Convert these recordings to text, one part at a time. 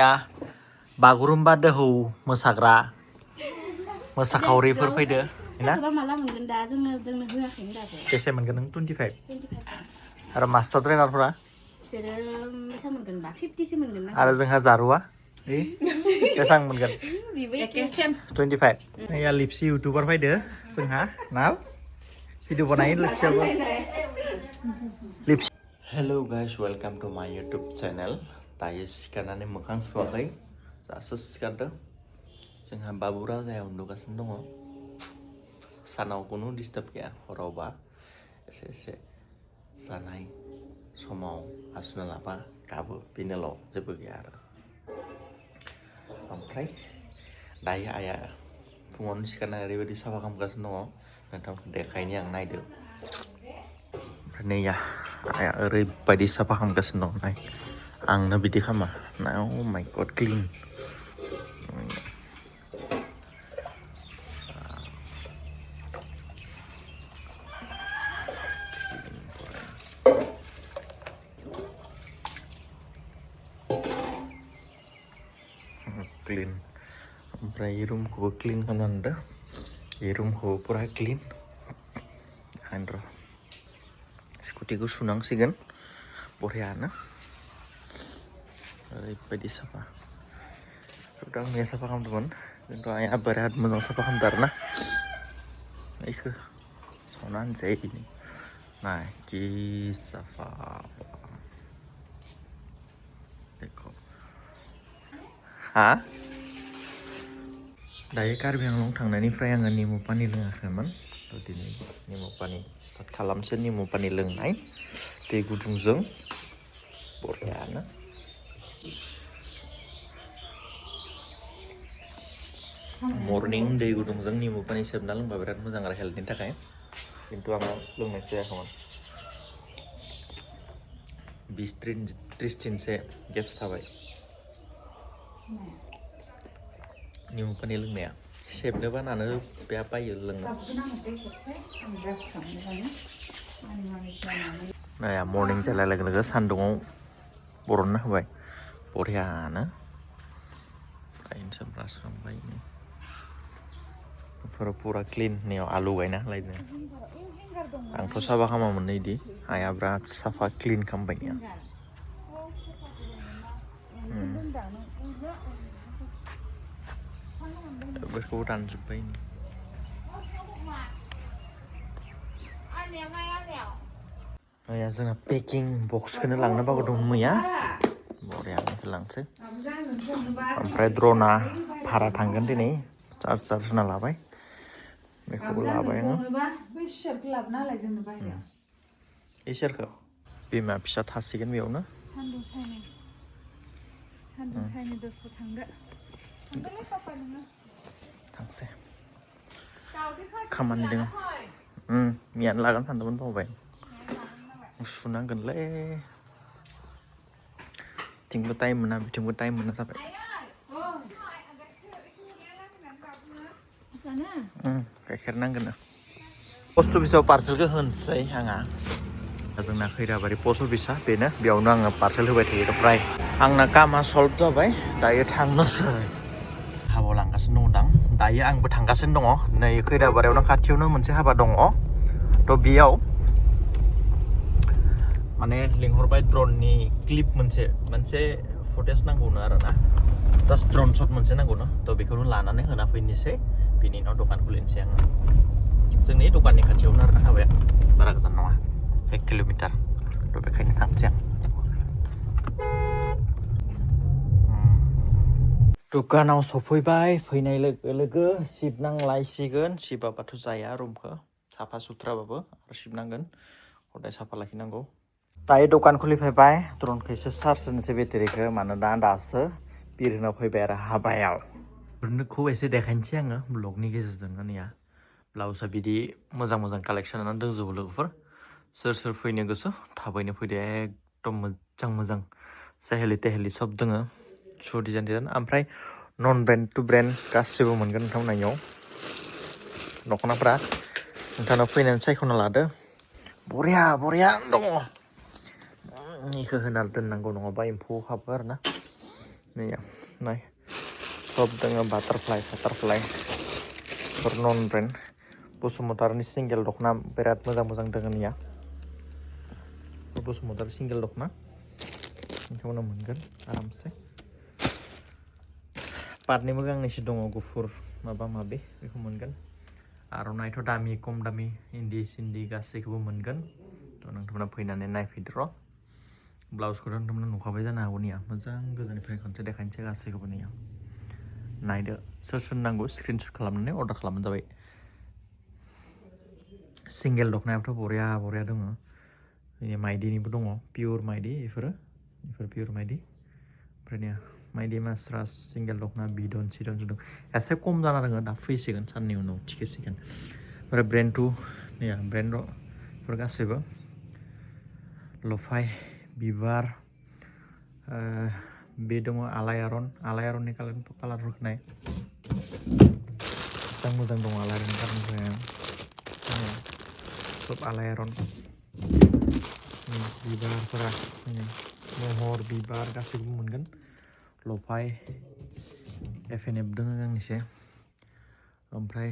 Ya, Bagurumba दोहौ मोसाग्रा मोसाखावरिफोर फैदो ना जोंखौबा माला मोनगोन दा जोंनो होआखैनो दाबो बेसे मोनगोन नों 25 25 आरो मास्टार ट्रेनारफोरा बिसोरो बेसेबां मोनगोन बा 50सो मोनगोन ना आरो जोंहा जारुवा बेसेबां मोनगोन बिबो एके सेम 25 या लिपसि इउटुबार फैदो जोंहा ना भिडिअ बनायो लिपसियाबो लिपसि हेलो गाइस वेलकाम टू माय यूट्यूब चैनल दायो सिखारनानै मोखां सुवाखै दासो सिखारदों जोंहा बाबु राजाया उन्दुगासिनो दङ सानाव कुनु डिस्टार्ब गैया हरावबा एसे जानाय समाव हासुना लाबा गाबो बेनोल' जेबो गैया आरो ओमफ्राय दायो आइया फुङावनो सिखारना ओरैबायदि साफा खालामगासिनो दङ नोंथांखौ देखायनि आं नायदो ओमफ्राय नैया आइया ओरैबायदि साफा खालामगासिनो दं नाय आंनो बिदि खालामा ना अ माय गड क्लिन क्लिन ओमफ्राय रुमखौबो क्लिन खालामनानै दोनदो बे रुमखौबो पुरा क्लिन ओंखायनो र' स्कुटिखौ सुनांसिगोन बरियानो ओरैबायदि साफा दा आं मैया साफा खालामदोंमोन खिन्थु आइया बिराद मोजां साफा खालामदों आरोना बेखौ सावना होनसै नाय कि साफा देखो हा दायो कार्बि आंलं थांनायनिफ्राय आङो निमु पानि लोङाखैमोन दिनै निमु पानि स्टार्ट खालामसै निमु पानि लोंनाय दै गुदुंजों बरियानो मर्निं दै गुदुंजों निमु पानि सेबना लोंबा बिराद मोजां आरो हेल्थनि थाखाय खिन्थु आङो लोंनाय जायाखैमोन 20-30 दिनसो गेप्स थाबाय निमु पानि लोंनाया सेबनो बानानो बेहा बायो लोंनो नाया मर्निं जालाय लोगो लोगो सान्दुङाव बरनना होबाय बरियानो ओमफ्राय ब्रास खालामबाय बेफोराव पुरा क्लिन नैयाव आलु गायना होलायदों आंथ' साफा खालामामोन इदि आइया बिराद साफा क्लिन खालामबाय बेफोरखौ दानजोब्बाय मैया जोंहा पेकिं बक्सखौनो लांनो बावदों मैया बरियानो लांसै ओमफ्राय द्र'ना भारा थांगोन दिनै चार्जार होना लाबाय बेखौबो लाबाय आङो इसोरखौ बिमा फिसा थासिगोन बेयावनो थांसै खामानि दङ मियानो लागोन सानदोंमोन बावबाय सुनांगोनलै बिथिंबो टाइम मोना बिथिंबो टाइम मोना जाबाय गाइखेर नांगोन पस्ट अफिसाव पार्सेलखौ होनोसै आंहा जोंना खैराबारि पस्ट अफिसा बेनो बेयावनो आङो पार्सेल होबाय थायो फ्राय आंना कामा सल्भ जाबाय दायो थांनोसै हाबायाव लांगासिनो दङ दायो आंबो थांगासिनो दङ नै खैराबारियावनो खाथियावनो मोनसे हाबा दङ थ' बेयाव माने लिंहरबाय ड्रननि क्लिप मोनसे फुटेज नांगौनो आरोना जास्ट ड्रन शट मोनसे नांगौनो थ' बेखौनो लानानै होना फैनोसै बिनि उनाव दखान खुलिनोसै आङो जोंनि दखाननि खाथियावनो आरोना हाबाया बारा गोजान नङा 1 किल'मिटार थ' बेखायनो थांसै आं दखानाव सफैबाय फैनाय लोगो लोगो सिबनांलायसिगोन सिबाबाथ' जाया रुमखौ साफा सुथ्राबाबो आरो सिबनांगोन हदाय साफा लाखिनांगौ दायो दखान खुलिफैबाय ड्रनखौ एसे चार्ज होनोसै बेटारिखौ मानोना दासो बिर होना फैबाय आरो हाबायाव बेफोरखौ एसे देखायनोसै आङो ब्लगनि गेजेरजों आंनिया ब्लाउसआ बिदि मोजां कालेक्सनानो दंजोबो लोगोफोर सोर फैनो गोसो थाबैनो फैदो एकदम मोजां सेहेलि तेहेलि सब दोङो स' डिजाइन ओमफ्राय नन ब्रेन्ड टु ब्रेन्ड गासिबो मोनगोन नोंथांमोननियाव दख'नाफ्रा नोंथांनाव फैनानै सायख'ना लादो बरिया दङ बेखौ होना दोननांगौ नङाबा एम्फौ हाबो आरोना nih ya naik shop dengan butterfly non brand Bosumatarini single dखना बिराद मोजां दोङो निया Bosumatarini single dखना नोंथांमोना मोनगोन आरामसे पाटनिबो गांनैसो दङ गुफुर माबा माबि बेखौ मोनगोन आर'नाइथ' दामि खम दामि इन्दि सिन्दि गासैखौबो मोनगोन थ' नोंथांमोना फैनानै नायफैदो र' ब्लाउसखौथ' नोंथांमोना नुखाबाय जानो हागौ निया मोजां गोजाननिफ्राय खनसे देखायनोसै गासैखौबो निया नायदो सोर नांगौ स्क्रिनशट खालामनानै अर्डार खालामबानो जाबाय सिंगेल दखनायाबोथ' बरिया दङ माइदिनिबो दङ पियर माइदि बेफोर पियर माइदि ओमफ्राय निया माइदि मास्रास सिंगेल दखना बिदन सिदन दं एसे खम जाना दङ दा फैसिगोन साननि उनाव थिखोसिगोन ओमफ्राय ब्रेन्ड टु निया ब्रेन्ड बेफोर गासैबो लफाय बिबार बे दङ आलायारननि कालारफोरखौ नाय मोजां दङ आलायारननि कालारनिफ्राय सब आलायारन बिबारफोरा महर बिबार गासैखौबो मोनगोन लफाय एफ&एफ दोङो गांनैसो ओमफ्राय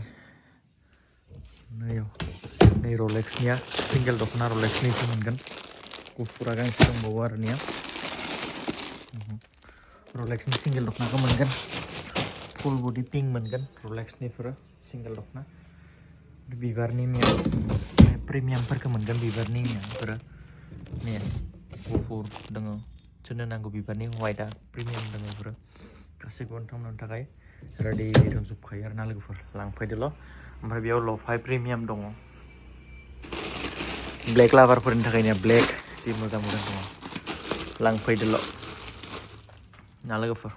नै रलेक्सनिया सिंगेल दखना रलेक्सनिखौ मोनगोन गुफुरा गांसे दंबावो आरो निया रलेक्सनि सिंगेल दखनाखौ मोनगोन फुल बडि पिंक मोनगोन रलेक्सनिफोर सिंगेल दखना बिबारनि प्रिमियामफोरखौ मोनगोन बिबारनि बेफोरो निया गुफुर दङ जोंनो नांगौ बिबारनि वाइटआ प्रिमियाम दङ बेफोरो गासैखौबो नोंथांमोननि थाखाय रेडि दंजोबखायो आरो ना लोगोफोर लांफैदोल' ओमफ्राय बेयाव लफाय प्रिमियाम दङ ब्लेक लाभारफोरनि थाखायनो ब्लेक जि मोजां दङ लांफैदोल' ना लोगोफोर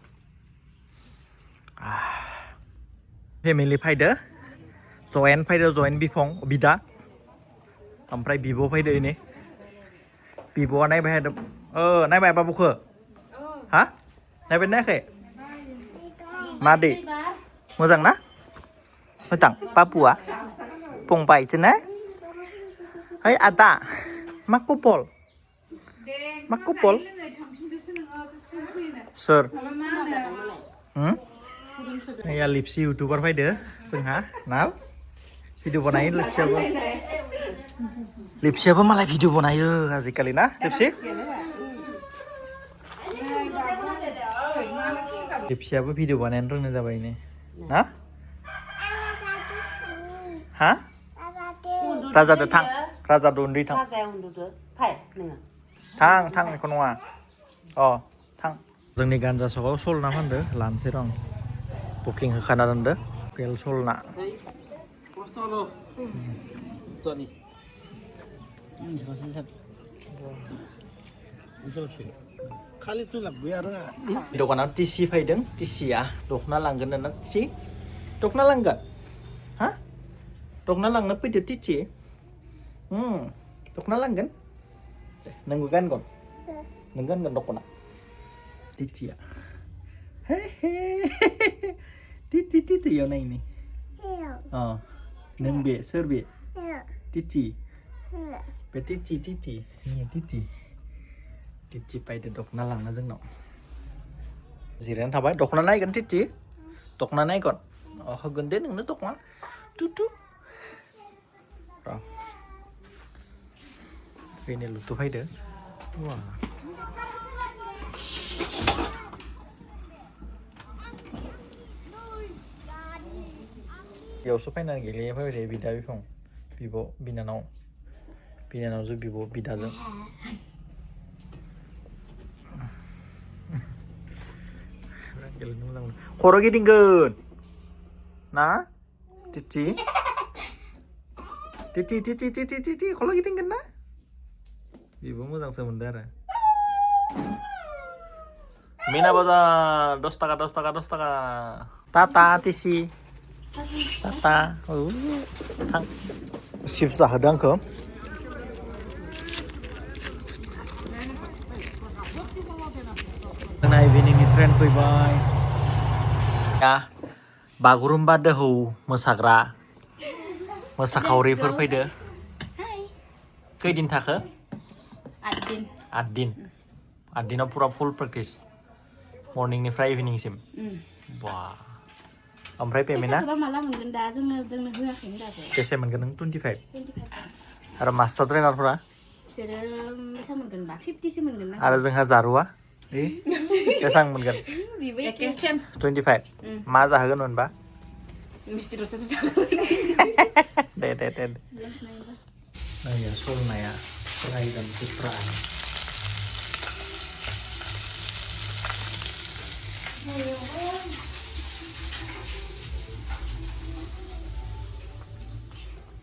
फेमिलि फैदो जयेन्ट बिदा ओमफ्राय बिब' फैदो इनै बिब'आ नायबाय नायबाय बाबुखौ हा नायबाय नायाखै मादै मोजां ना मोजां बाबुआ फंबाय ना है आदा मा कपल सोर या लिपसि इउटुबार फैदो जोंहा ना भिडिअ बनायो लिपसियाबो मालाय भिडिअ बनायो आजिखालि ना लिपसियाबो भिडिअ बानायनो रोंनो जाबाय ने ना हा राजादो थां राजादो उन्दै थां थां बेखौ नङा थां जोंनि गानजा सकआव सलना फानदो लानोसै र' बुकिं होखाना दोनदो लकेल सलना दखानाव टिसि फैदों टिसिया दखना लांगोन ना टिसि दखना लांगोन हा दखना लांनो फैदो टिसि दखना लांगोन नोंबो गानगोन नों गानगोन दखना टिसिया टिटियाव नायनि नों बे सोर बे टिटि बे टिटि फैदो दखना लांना जोंनाव जिरायना थाबाय दखना नायगोन टिटि दखना नायगोन होगोन दे नोंनो दखना टुटु फैनो लुथु फैदो वा बेयावसो फैनानै गेलेयो फैबाय थायो बिदा बिफं बिब' बिनानावजों बिब' बिदाजों गेलेनो मोजां मोनो खर' गिदिंगोन ना टिटि खर' गिदिंगोन ना बेबो मोजांसो मोनदों आरो मिना बाजार 10 थाखा टाटा टिसि टाटा थां चिप्स जाहोदो आंखौ जोंना इभिनिंनि ट्रेन फैबाय बागुरुम्बा दोहौ मोसाखावरिफोर फैदो खैदिन थाखो 8 दिन 8 दिनाव पुरा फुल प्रेक्टिस मर्निंनिफ्राय इभिनिंसिम बा ओमफ्राय पेमेन्टआ फैसाखौबा माला मोनगोन दा जोंनो होआखैनो दाबो बेसे मोनगोन नों 25 25 आरो मास्टार ट्रेनारफोरा बिसोरो बेसेबां मोनगोन बा 50सो मोनगोन ना आरो जोंहा जारुआ बेसेबां मोनगोन बिबो एके सेम 25 मा जाहोगोन मोनबा मिस्टिल'सो दे नाया सलनाया रायगोन